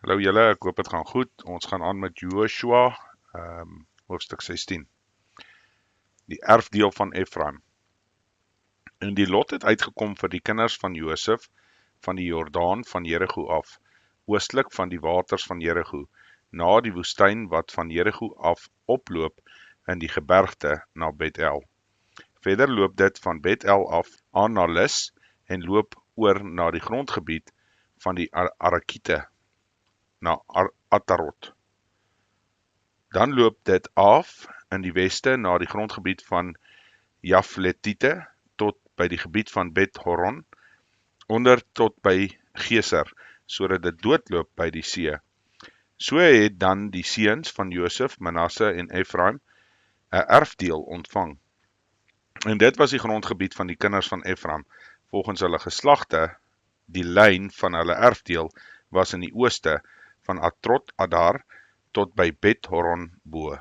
Hallo julle, ek hoop het gaan goed. Ons gaan aan met Joshua, hoofstuk 16. Die erfdeel van Efraim. En die lot het uitgekom vir die kinders van Josef van die Jordaan van Jerigo af, oostlik van die waters van Jerigo, na die woestyn wat van Jerigo af oploop in die gebergte na Bet-El. Verder loop dit van Bet-El af aan na Lis en loop oor na die grondgebied van die Arakiete, na Atarot. Dan loop dit af in die weste na die grondgebied van Jafletite tot by die gebied van Bet-Horon, onder tot by Geser, sodat dit doodloop by die see. So het dan die seuns van Josef, Manasse en Efraim 'n erfdeel ontvang. En dit was die grondgebied van die kinders van Efraim, volgens hulle geslagte. Die lyn van hulle erfdeel was in die ooste, van Atrot Adar tot by Bet-Horon bo.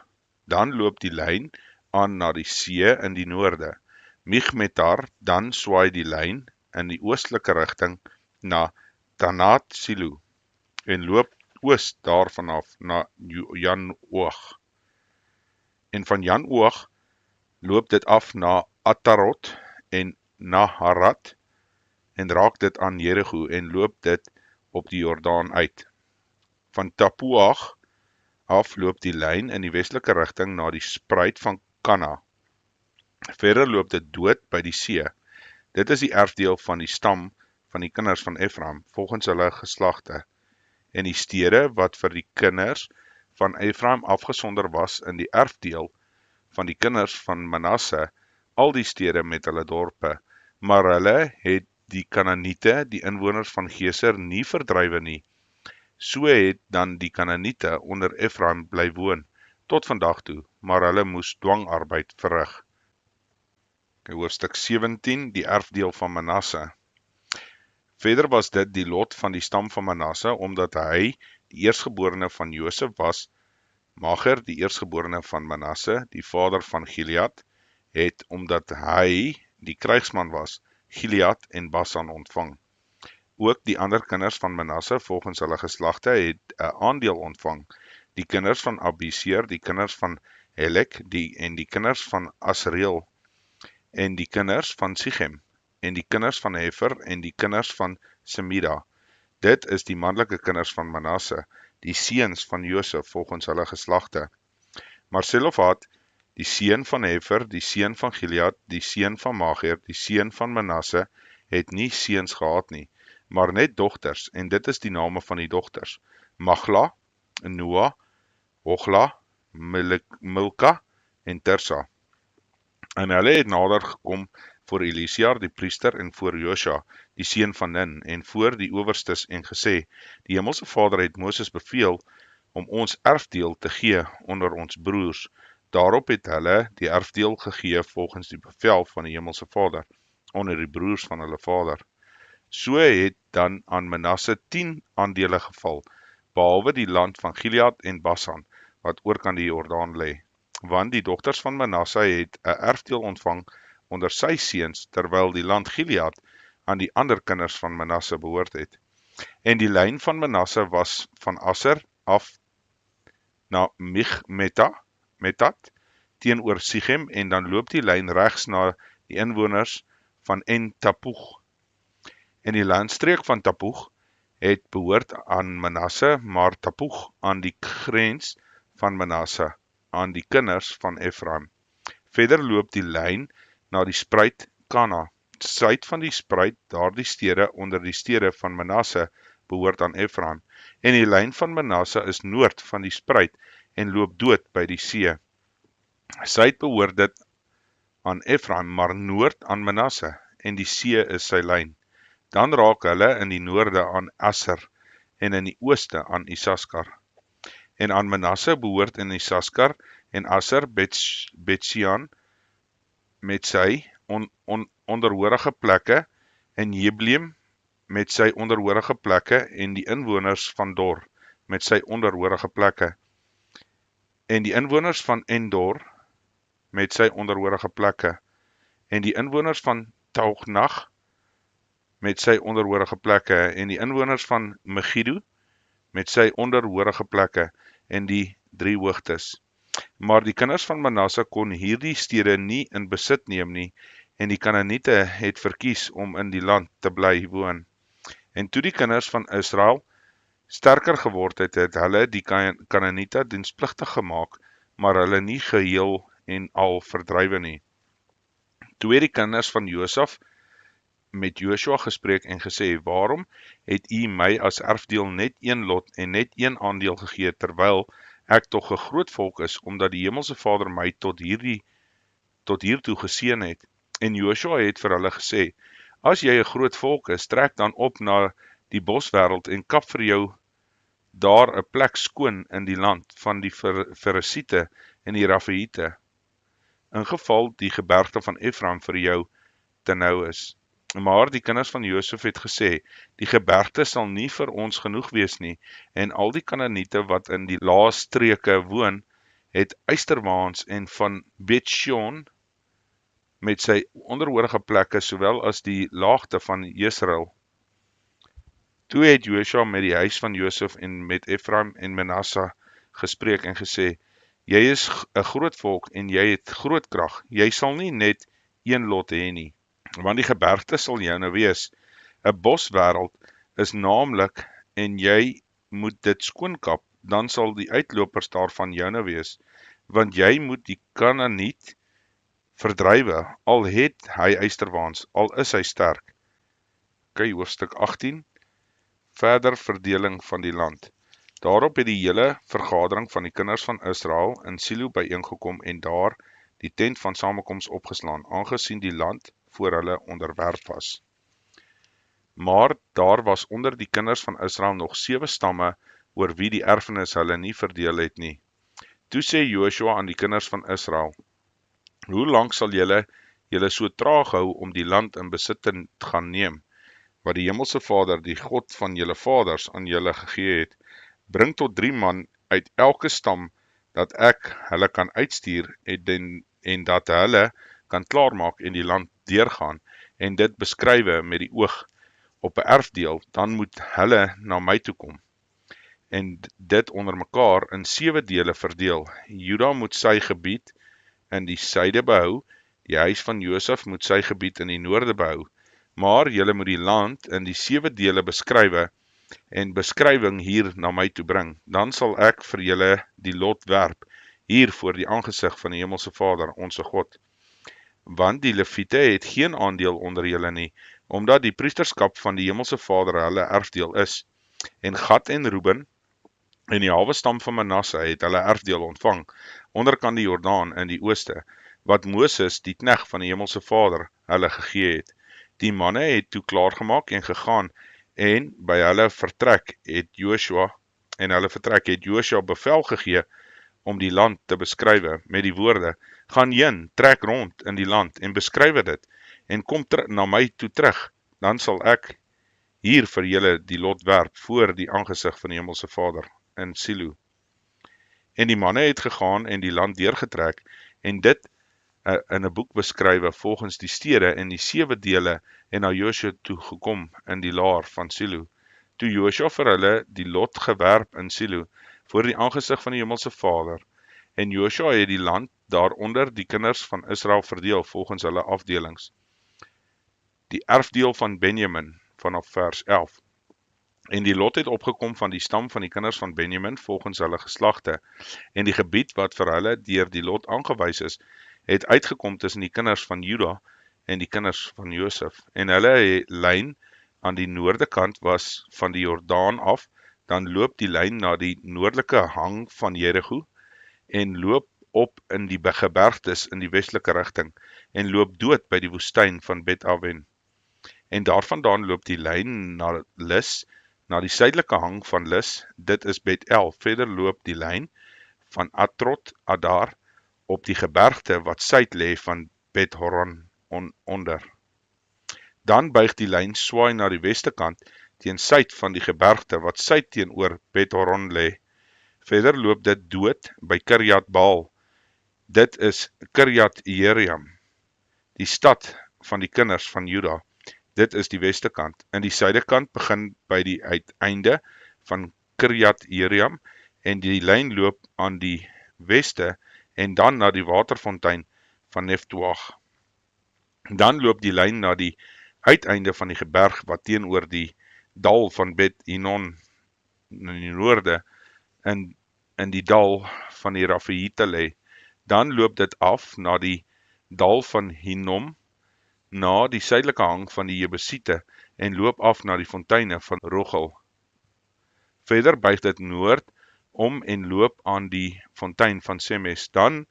Dan loop die lyn aan na die see in die noorde. Migmetar, dan swaai die lyn in die oostelike rigting na Tanat Silu en loop oos daarvan af na Janoog. En van Janoog loop dit af na Atarot en Naharat en raak dit aan Jerigo en loop dit op die Jordaan uit. Van Tapuach af loop die lyn in die westelike rigting na die spruit van Kana. Verder loop dit dood by die see. Dit is die erfdeel van die stam van die kinders van Efraim, volgens hulle geslagte. En die stede wat vir die kinders van Efraim afgesonder was in die erfdeel van die kinders van Manasse, al die stede met hulle dorpe, maar hulle het die Kanaaniete, die inwoners van Geser, nie verdrywe nie. So het dan die Kanaaniete onder Efraim bly woon, tot vandag toe, maar hulle moes dwangarbeid verrig. Hoofstuk 17, die erfdeel van Manasse. Verder was dit die lot van die stam van Manasse, omdat hy die eerstgeborene van Josef was. Mager, die eerstgeborene van Manasse, die vader van Gilead, het, omdat hy die krygsman was, Gilead en Basan ontvang. Ook die ander kinders van Manasse, volgens hulle geslagte, het 'n aandeel ontvang. Die kinders van Abiseer, die kinders van Helek, en die kinders van Asreel, en die kinders van Sichem, en die kinders van Hefer, en die kinders van Semida. Dit is die manlike kinders van Manasse, die seuns van Josef, volgens hulle geslagte. Maar Selofhad, die seun van Hefer, die seun van Gilead, die seun van Mager, die seun van Manasse, het nie seuns gehad nie, maar net dogters, en dit is die name van die dogters: Magla, Noah, Hogla, Milka en Tirsa. En hulle het nader gekom voor Elisiar die priester en voor Josua, die seun van Nun, en voor die owerstes en gesê: Die Hemelse Vader het Moses beveel om ons erfdeel te gee onder ons broers. Daarop het hulle die erfdeel gegee volgens die bevel van die Hemelse Vader, onder die broers van hulle vader. So het dan aan Manasse 10 aandele geval, behalwe die land van Gilead en Basan, wat oorkant die Jordaan lê. Want die dogters van Manasse het 'n erfdeel ontvang onder sy seuns, terwyl die land Gilead aan die ander kinders van Manasse behoort het. En die lyn van Manasse was van Aser af na Migmetat teenoor Sichem, en dan loop die lyn regs na die inwoners van En-Tappuch. En die landstreek van Tappuch het behoort aan Manasse, maar Tappuch aan die grens van Manasse, aan die kinders van Efraim. Verder loop die lyn na die spruit Kana. Suid van die spruit, daardie stede onder die stede van Manasse, behoort aan Efraim. En die lyn van Manasse is noord van die spruit en loop dood by die see. Suid behoort dit aan Efraim, maar noord aan Manasse, en die see is sy lyn. Dan raak hulle in die noorde aan Aser, en in die ooste aan Isaskar. En aan Manasse behoort in Isaskar en Aser Bet-Shean met sy onderhorige plekke, en Jebleem met sy onderhorige plekke, en die inwoners van Dor met sy onderhorige plekke, en die inwoners van Endor met sy onderhorige plekke, en die inwoners van Taughnag met sy onderhorige plekke, en die inwoners van Megiddo met sy onderhorige plekke en die 3 hoogtes. Maar die kinders van Manasse kon hierdie stede nie in besit neem nie, en die Kanaaniete het verkies om in die land te bly woon. En toe die kinders van Israel sterker geword het, het hulle die Kanaaniete dienspligtig gemaak, maar hulle nie geheel en al verdrywe nie. Toe het die kinders van Josef met Joshua gespreek en gesê, waarom het u my as erfdeel net 1 lot en net 1 aandeel gegee, terwyl ek tog 'n groot volk is, omdat die Hemelse Vader my tot hiertoe geseën het. En Joshua het vir hulle gesê, as jy 'n groot volk is, trek dan op na die boswêreld en kap vir jou daar 'n plek skoon in die land van die Ferisiete en die Rafaïte, in geval die gebergte van Efraim vir jou te nou is. Maar die kinders van Josef het gesê, die gebergte sal nie vir ons genoeg wees nie, en al die Kanaaniete wat in die lae streke woon, het ysterwaans en van Bet-Sjean met sy onderhorige plekke, sowel as die laagte van Jesreel. Toe het Joshua met die huis van Josef en met Efraim en Manasse gespreek en gesê, jy is 'n groot volk en jy het groot krag, jy sal nie net 1 lot hê nie, want die gebergte sal joune wees. 'n Boswêreld is naamlik, en jy moet dit skoonkap, dan sal die uitlopers daarvan joune wees, want jy moet die Kanaaniet verdrywe, al het hy ysterwaans, al is hy sterk. Kyk, hoofstuk 18, verder verdeling van die land. Daarop het die hele vergadering van die kinders van Israel in Silo byeengekom en daar die tent van samekoms opgeslaan, aangesien die land voor hulle onderwerp was. Maar daar was onder die kinders van Israel nog 7 stamme, oor wie die erfenis hulle nie verdeel het nie. Toe sê Joshua aan die kinders van Israel, hoe lank sal julle so traag hou om die land in besit te gaan neem, wat die Hemelse Vader, die God van julle vaders, aan julle gegee het? Bring tot 3 man uit elke stam, dat ek hulle kan uitstuur en dat hulle kan klaarmaak en die land deurgaan, en dit beskrywe met die oog op 'n erfdeel, dan moet hulle na my toe kom, en dit onder mekaar in 7 dele verdeel. Juda moet sy gebied in die suide behou, die huis van Josef moet sy gebied in die noorde behou, maar julle moet die land in die 7 dele beskrywe, en beskrywing hier na my toe bring, dan sal ek vir julle die lot werp, hier voor die aangesig van die Hemelse Vader, onse God. Want die Lewiete het geen aandeel onder julle nie, omdat die priesterskap van die Hemelse Vader hulle erfdeel is. En Gad en Reuben en die halwe stam van Manasse het hulle erfdeel ontvang, onderkant die Jordaan in die ooste, wat Moses, die knegt van die Hemelse Vader, hulle gegee het. Die manne het toe klaargemaak en gegaan, en by hulle vertrek het Joshua bevel gegee om die land te beskrywe met die woorde, gaan heen, trek rond in die land en beskrywe dit, en kom na my toe terug, dan sal ek hier vir julle die lot werp voor die aangesig van die Hemelse Vader in Silo. En die manne het gegaan en die land deurgetrek, en dit in 'n boek beskrywe volgens die stede en die 7 dele, en na Joshua toe gekom in die laar van Silo. Toe Joshua vir hulle die lot gewerp in Silo, voor die aangesig van die Hemelse Vader, en Joshua het die land daaronder die kinders van Israel verdeel volgens hulle afdelings. Die erfdeel van Benjamin, vanaf vers 11. En die lot het opgekom van die stam van die kinders van Benjamin volgens hulle geslagte, en die gebied wat vir hulle deur die lot aangewys is, het uitgekom tussen die kinders van Juda en die kinders van Josef. En hulle lyn aan die noorde kant was van die Jordaan af, dan loop die lyn na die noordelike hang van Jerigo, en loop op in die gebergtes in die westelike rigting, en loop dood by die woestyn van Bet-Aven. En daarvandaan loop die lyn na Lis, na die suidelike hang van Lis, dit is Bet-El. Verder loop die lyn van Atrot Adar op die gebergte wat suid lê van Bet-Horon onder. Dan buig die lyn swaai na die weste kant teen suid van die gebergte wat suid teenoor Bet-Horon lê. Verder loop dit dood by Kirjat Baal. Dit is Kirjat Jearim, die stad van die kinders van Juda. Dit is die weste kant. In die suide kant begin by die uiteinde van Kirjat Jearim en die lyn loop aan die weste en dan na die waterfontein van Neftoach. Dan loop die lyn na die uiteinde van die geberg wat teenoor die dal van Bet Hinnom in die noorde in die dal van die Rafaite lê. Dan loop dit af na die dal van Hinnom, na die suidelike hang van die Jebusiete en loop af na die fonteine van Rogel. Verder buig dit noord om en loop aan die fontein van Semes. Dan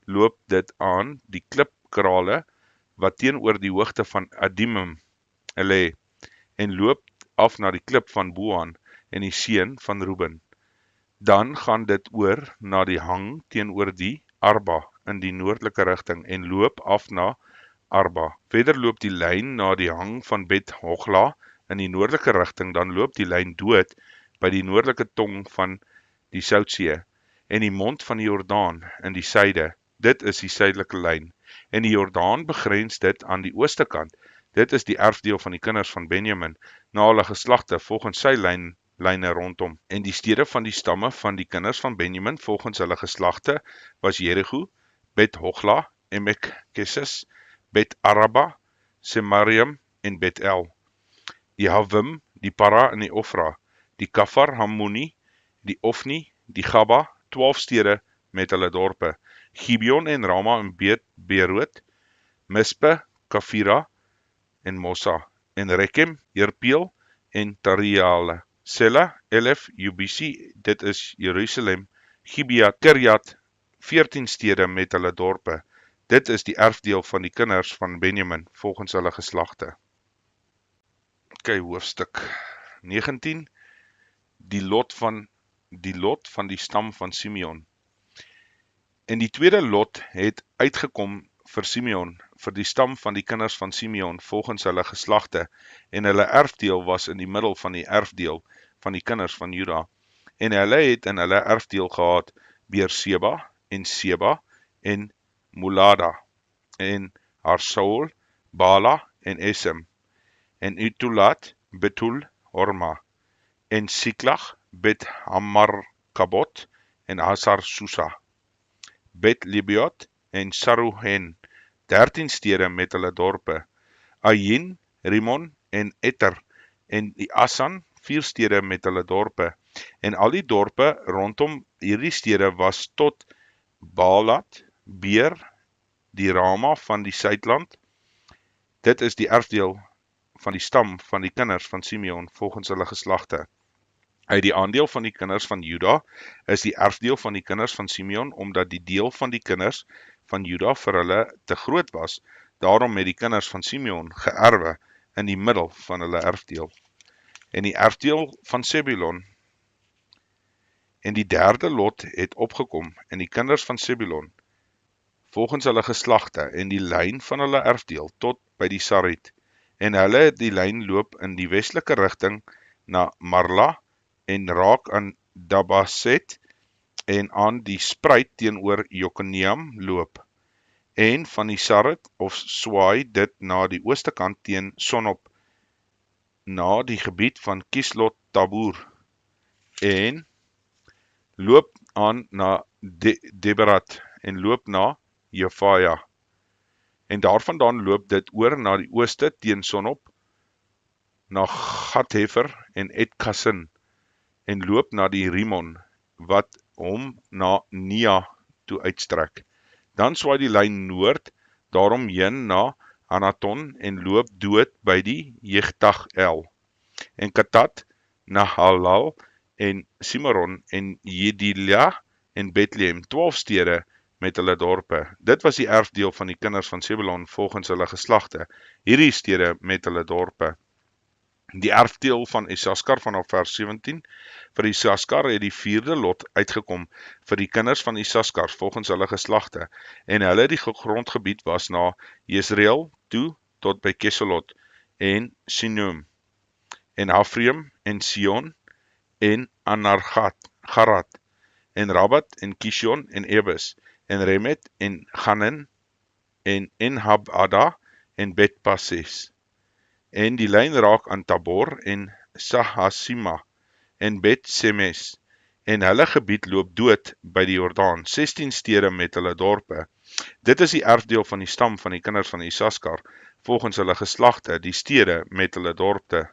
loop dit aan die klipkrale wat teenoor die hoogte van Adimim lê en loop af na die klip van Boan en die seun van Ruben. Dan gaan dit oor na die hang teenoor die Arba in die noordelike rigting en loop af na Arba. Verder loop die lyn na die hang van Bet Hogla in die noordelike rigting, dan loop die lyn dood by die noordelike tong van die Soutsee en die mond van die Jordaan in die suide. Dit is die suidelike lyn. En die Jordaan begrens dit aan die ooste kant. Dit is die erfdeel van die kinders van Benjamin, na hulle geslagte volgens sy lyne rondom. En die stede van die stamme van die kinders van Benjamin volgens hulle geslagte was Jericho, Bet Hogla, Emek Kesis, Bet Araba, Semarium en Bet El. Die Havim, die Para en die Ofra, die Kafar Hammoni, die Ofni, die Gaba, 12 stede met hulle dorpe, Gibeon en Rama en Beerot, Mispe, Kafira en Mossa, en Rekem, Jerpeel en Tariale, Sela, Elef, Jubisi, dit is Jerusalem, Gibea, Kirjat, 14 stede met hulle dorpe. Dit is die erfdeel van die kinders van Benjamin volgens hulle geslagte. Hoofstuk 19, die lot van die stam van Simeon. En die tweede lot het uitgekom vir Simeon, vir die stam van die kinders van Simeon volgens hulle geslagte, en hulle erfdeel was in die middel van die erfdeel van die kinders van Juda. En hulle het in hulle erfdeel gehad Beerseba en Seba en Molada en Harsaul, Bala en Esem en Utulat, Betul, Horma en Siklag, Bet Hamarkabot en Hasar Susa, Bet Libiot en Saruhen, 13 stede met hulle dorpe, Ayin, Rimon en Eter en die Asan, 4 stede met hulle dorpe, en al die dorpe rondom hierdie stede was tot Baalat, Beer, die Rama van die Suidland. Dit is die erfdeel van die stam van die kinders van Simeon volgens hulle geslagte. Uit die aandeel van die kinders van Juda is die erfdeel van die kinders van Simeon, omdat die deel van die kinders van Juda vir hulle te groot was, daarom het die kinders van Simeon geërwe in die middel van hulle erfdeel. En die erfdeel van Sebulon. En die derde lot het opgekom, en die kinders van Sebulon, volgens hulle geslagte, en die lyn van hulle erfdeel, tot by die Sarit, en hulle het die lyn loop in die westelike rigting na Marla, en raak aan Dabaset, en aan die spruit teenoor Jokineam loop, en van die Sarit, of swaai dit na die ooste kant teen Sonop, na die gebied van Kislot Tabor, en loop aan na Deberat, en loop na Jefaja, en daarvandaan loop dit oor na die ooste teen Sonop, na Gathefer en Etkasin, en loop na die Rimon, wat hom na Nia toe uitstrek. Dan swaai die lyn noord, daarom heen na Hanaton, en loop dood by die Jegtag-El, en Katat, na Halal, en Simeron, en Jedilia, en Bethlehem, 12 stede met hulle dorpe. Dit was die erfdeel van die kinders van Sebulon volgens hulle geslagte, hierdie stede met hulle dorpe. Die erfdeel van Isaskar vanaf vers 17, vir Isaskar het die 4de lot uitgekom vir die kinders van Isaskar volgens hulle geslagte, en hulle die grondgebied was na Jezreel toe tot by Kesolot en Sinum, en Hafreum en Sion en Anargarat en Rabat en Kishon en Ebes en Remet en Ganin en Enhabada en Bet-Passes. En die lyn raak aan Tabor en Sahasima, en Bet-Semes, en hulle gebied loop dood by die Jordaan, 16 stede met hulle dorpe. Dit is die erfdeel van die stam van die kinders van Isaskar, volgens hulle geslagte, die stede met hulle dorpe.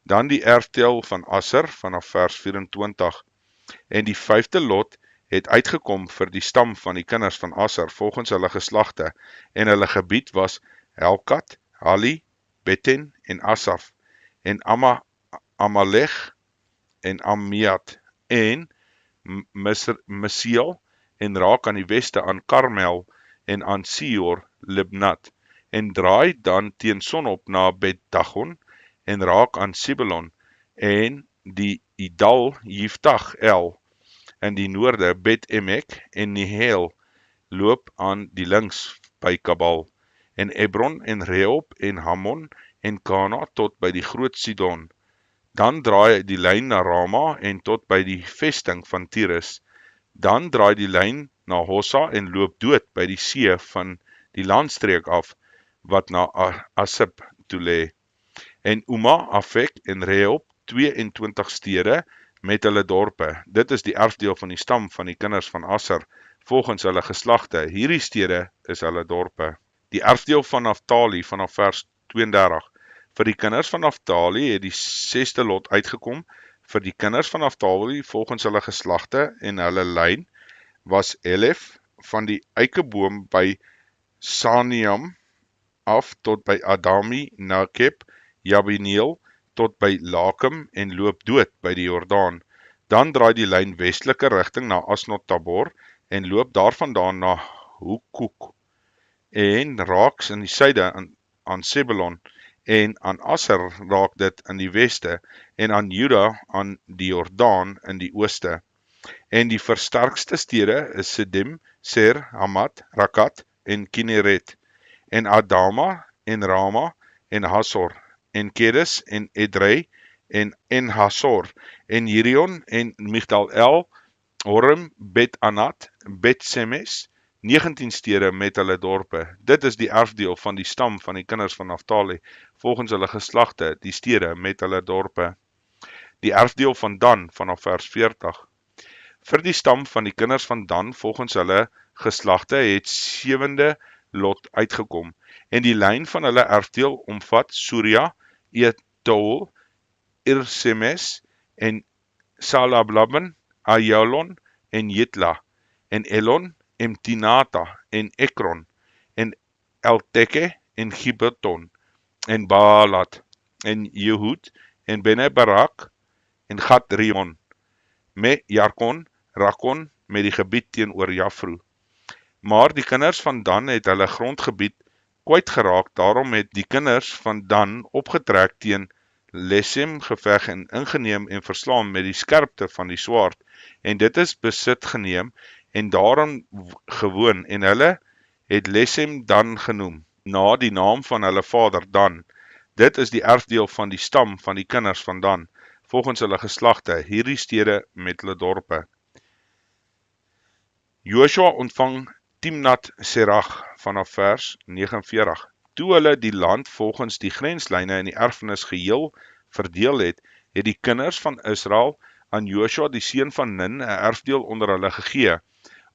Dan die erfdeel van Aser, vanaf vers 24. En die 5de lot het uitgekom vir die stam van die kinders van Aser, volgens hulle geslagte, en hulle gebied was Helkat, Hali, Beten en Asaf, en Amalek en Amiat, en Mesiel, en raak aan die weste aan Karmel, en aan Sior, Libnat, en draai dan teen sonop na Bet-Dagon, en raak aan Sibelon, en die Idal Yiftach El, in die noorde Bet-Emek, en Nehel, loop aan die links by Kabal, en Hebron, en Rehob, en Hamon, en Kana, tot by die groot Sidon. Dan draai die lyn na Rama, en tot by die vesting van Tyrus. Dan draai die lyn na Hossa, en loop dood by die see van die landstreek af, wat na Asib toe lê. En Uma, Afek en Rehob, 22 stede met hulle dorpe. Dit is die erfdeel van die stam van die kinders van Aser, volgens hulle geslagte. Hierdie stede is hulle dorpe. Die erfdeel van Naftali, vanaf vers 32. Vir die kinders van Naftali het die 6de lot uitgekom. Vir die kinders van Naftali, volgens hulle geslagte en hulle lyn, was Elef van die eikeboom by Saniam af tot by Adami Nakeb, Jabineel tot by Lakem en loop dood by die Jordaan. Dan draai die lyn westelike rigting na Asnot Tabor en loop daarvandaan na Hukuk en raaks in die suide aan Sebulon en aan Aser raak dit in die weste en aan Juda aan die Jordaan in die ooste. En die versterkste stede is Sidim, Ser, Hamat, Rakat en Kineret en Adama en Rama en Hasor en Kedes en Edrei en Hasor en Hirion en Migdal-El, Horem, Bet-Anat, Bet-Semes, 19 stede met hulle dorpe. Dit is die erfdeel van die stam van die kinders van Naftali, volgens hulle geslagte, die stede met hulle dorpe. Die erfdeel van Dan, vanaf vers 40. Vir die stam van die kinders van Dan, volgens hulle geslagte, het 7de lot uitgekom, en die lyn van hulle erfdeel omvat Surya, Etol, Irsemes, en Salablaban, Ayalon, en Jitla, en Elon, Emtinata, en Ekron, en Elteke, en Gibeton, en Baalat, en Jehud, en Bene-Barak, en Gat-Rion, met Jarkon, Rakon, met die gebied teenoor Jafru. Maar die kinders van Dan het hulle grondgebied kwytgeraak, daarom het die kinders van Dan opgetrek teen Lesem geveg en ingeneem en verslaan met die skerpte van die swaard, en dit is besit geneem en daarin gewoon, en hulle het Lesem Dan genoem, na die naam van hulle vader Dan. Dit is die erfdeel van die stam van die kinders van Dan, volgens hulle geslagte, hierdie stede met hulle dorpe. Joshua ontvang Timnat Serach, vanaf vers 49. Toe hulle die land volgens die grenslyne en die erfenis geheel verdeel het, het die kinders van Israel aan Joshua die seun van Nun 'n erfdeel onder hulle gegee.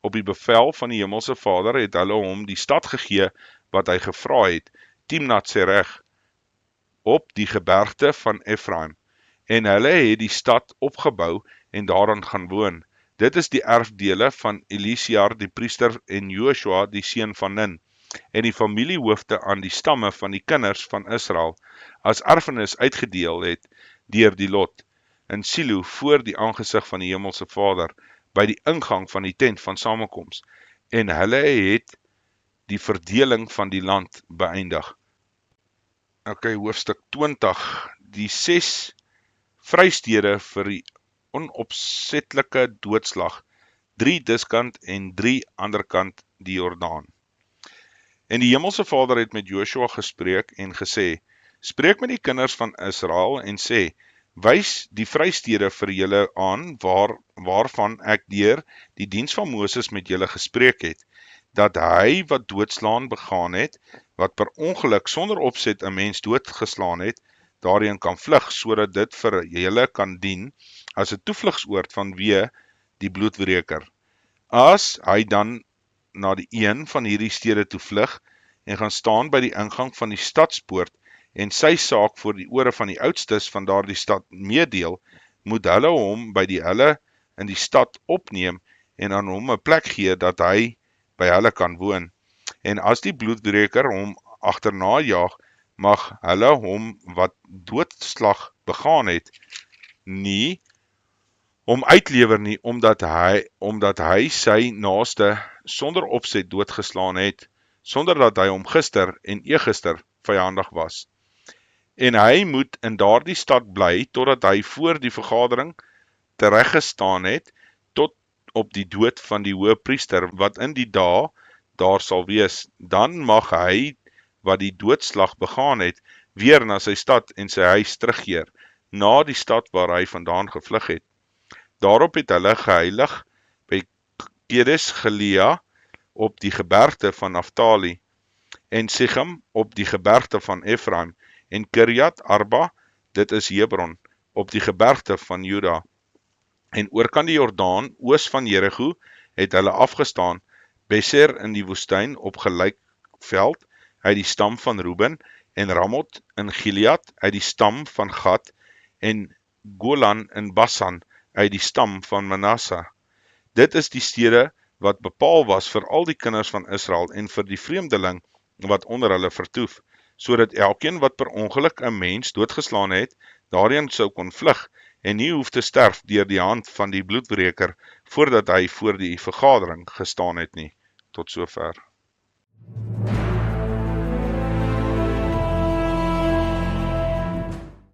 Op die bevel van die Hemelse Vader het hulle hom die stad gegee wat hy gevra het, Timnat Serach, op die gebergte van Efraim. En hulle het die stad opgebou en daarin gaan woon. Dit is die erfdele van Elisiar die priester en Joshua die seun van Nun, en die familiehoofde aan die stamme van die kinders van Israel, as erfenis uitgedeel het deur die lot, in Silo voor die aangesig van die Hemelse Vader, by die ingang van die tent van samekoms, en hulle het die verdeling van die land beëindig. Hoofstuk 20, die 6 vrystede vir die onopsetlike doodslag, 3 diskant en 3 anderkant die Jordaan. En die Hemelse Vader het met Joshua gespreek en gesê, spreek met die kinders van Israel en sê, wys die vrystede vir julle aan, waarvan ek deur die diens van Moses met julle gespreek het, dat hy wat doodslaan begaan het, wat per ongeluk sonder opset 'n mens doodgeslaan het, daarin kan vlug, sodat dit vir julle kan dien as 'n toevlugsoord vanweë die bloedwreker. As hy dan na die een van hierdie stede toe vlug en gaan staan by die ingang van die stadspoort en sy saak voor die ore van die oudstes van daardie stad meedeel, moet hulle hom by hulle in die stad opneem en aan hom 'n plek gee dat hy by hulle kan woon. En as die bloedwreker hom agterna jaag, mag hulle hom wat doodslag begaan het, nie hom uitlewer nie, omdat hy sy naaste sonder opset doodgeslaan het, sonder dat hy hom gister en eergister vyandig was. En hy moet in daardie stad bly, totdat hy voor die vergadering tereggestaan het, tot op die dood van die hoëpriester, wat in die dae daar sal wees. Dan mag hy, wat die doodslag begaan het, weer na sy stad en sy huis terugkeer, na die stad waar hy vandaan gevlug het. Daarop het hulle geheilig by Kedes Galea op die gebergte van Naftali, en Sichem op die gebergte van Efraim, en Kirjat Arba, dit is Hebron, op die gebergte van Juda. En oorkant die Jordaan, oos van Jerigo, het hulle afgestaan, Beser in die woestyn op gelykveld, uit die stam van Ruben, en Ramot in Gilead, uit die stam van Gad, en Golan in Basan, uit die stam van Manasse. Dit is die stede wat bepaal was vir al die kinders van Israel en vir die vreemdeling wat onder hulle vertoef, sodat elkeen wat per ongeluk 'n mens doodgeslaan het, daarheen sou kon vlug en nie hoef te sterf deur die hand van die bloedwreker voordat hy voor die vergadering gestaan het nie. Tot sover.